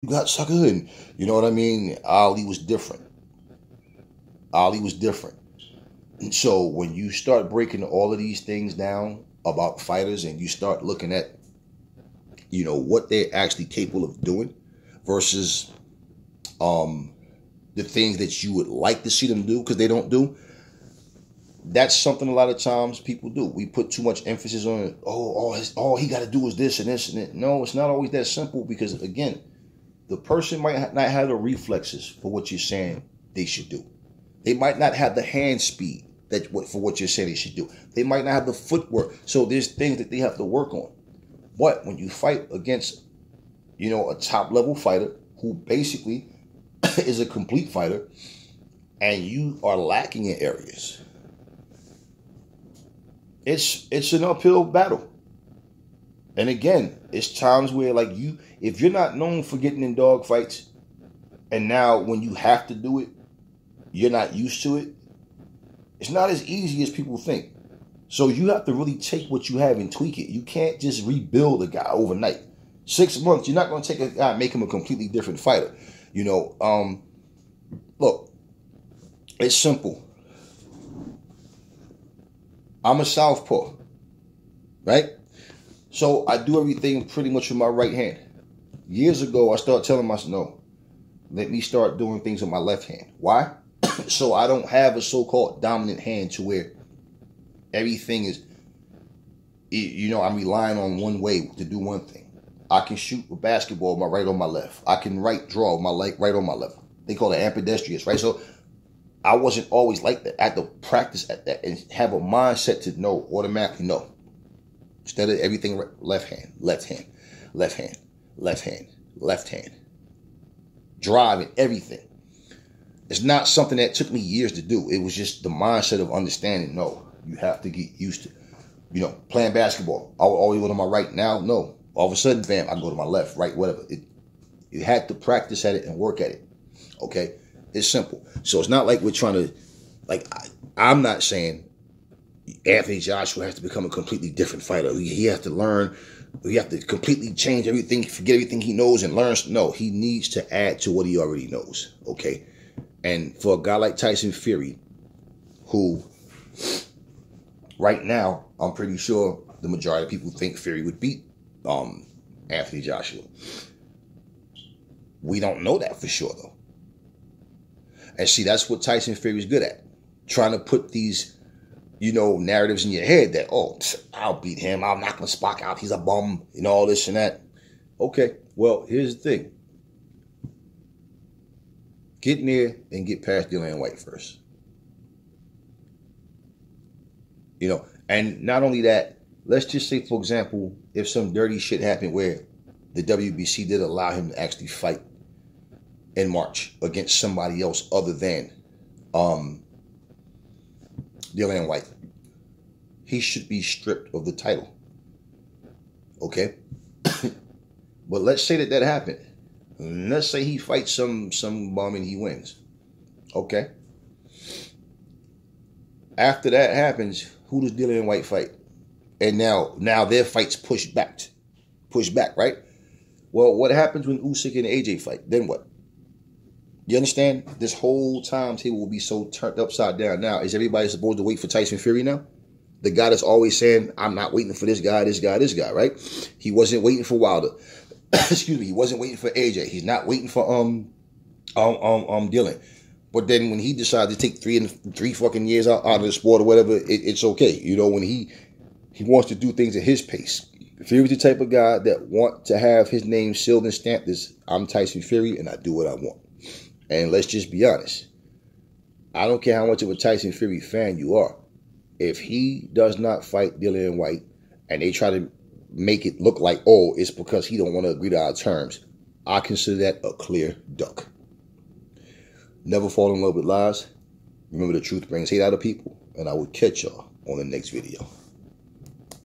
you got sucker, and you know what I mean? Ali was different. Ali was different. And so when you start breaking all of these things down about fighters and you start looking at, what they're actually capable of doing versus the things that you would like to see them do because they don't do, that's something a lot of times people do. We put too much emphasis on it. All he got to do is this and this and that. No, it's not always that simple because, again, the person might not have the reflexes for what you're saying they should do. They might not have the hand speed for what you're saying they should do. They might not have the footwork. So there's things that they have to work on. But when you fight against, a top level fighter who basically is a complete fighter and you are lacking in areas, it's an uphill battle. And again, it's times where if you're not known for getting in dog fights and now when you have to do it, you're not used to it, it's not as easy as people think. So you have to really take what you have and tweak it. You can't just rebuild a guy overnight. 6 months, you're not going to take a guy and make him a completely different fighter. Look, it's simple. I'm a southpaw, right? So I do everything pretty much with my right hand. Years ago, I started telling myself, no, let me start doing things with my left hand. Why? So I don't have a so-called dominant hand to where everything is, I'm relying on one way to do one thing. I can shoot a basketball with my right or my left. I can draw with my right or my left. They call it ambidextrous, right? So I wasn't always like that. I had to practice at that and have a mindset to know, automatically know. Instead of everything left hand, left hand, left hand, left hand, left hand. Driving everything. It's not something that took me years to do. It was just the mindset of understanding, no, you have to get used to, playing basketball. I would always go to my right. Now, no. All of a sudden, bam, I go to my left, right, whatever. You had to practice at it and work at it. Okay? It's simple. So it's not like we're trying to, I'm not saying Anthony Joshua has to become a completely different fighter. He has to learn. He has to completely change everything, forget everything he knows and learns. No, he needs to add to what he already knows. Okay? And for a guy like Tyson Fury, who right now, I'm pretty sure the majority of people think Fury would beat Anthony Joshua. We don't know that for sure, though. And see, that's what Tyson Fury is good at. Trying to put these, narratives in your head that, I'll beat him. I'm not going to Spock out. He's a bum and all this and that. Okay, well, here's the thing. Get near and get past Dillian Whyte first. And not only that, let's just say, for example, if some dirty shit happened where the WBC did allow him to actually fight in March against somebody else other than Dillian Whyte, he should be stripped of the title. Okay? But let's say that happened. Let's say he fights some bum and he wins. Okay? After that happens, who does Dillian Whyte fight? And now their fight's pushed back, right? Well, what happens when Usyk and AJ fight? Then what? You understand? This whole timetable will be so turned upside down. Now, is everybody supposed to wait for Tyson Fury now? The guy that's always saying, I'm not waiting for this guy, right? He wasn't waiting for Wilder. Excuse me. He wasn't waiting for AJ. He's not waiting for Dillian. But then when he decides to take three fucking years out of the sport or whatever, it's okay. When he wants to do things at his pace. Fury's the type of guy that want to have his name sealed and stamped as I'm Tyson Fury and I do what I want. And let's just be honest. I don't care how much of a Tyson Fury fan you are. If he does not fight Dillian Whyte and they try to make it look like, it's because he don't want to agree to our terms, I consider that a clear duck. Never fall in love with lies. Remember, the truth brings hate out of people. And I will catch y'all on the next video.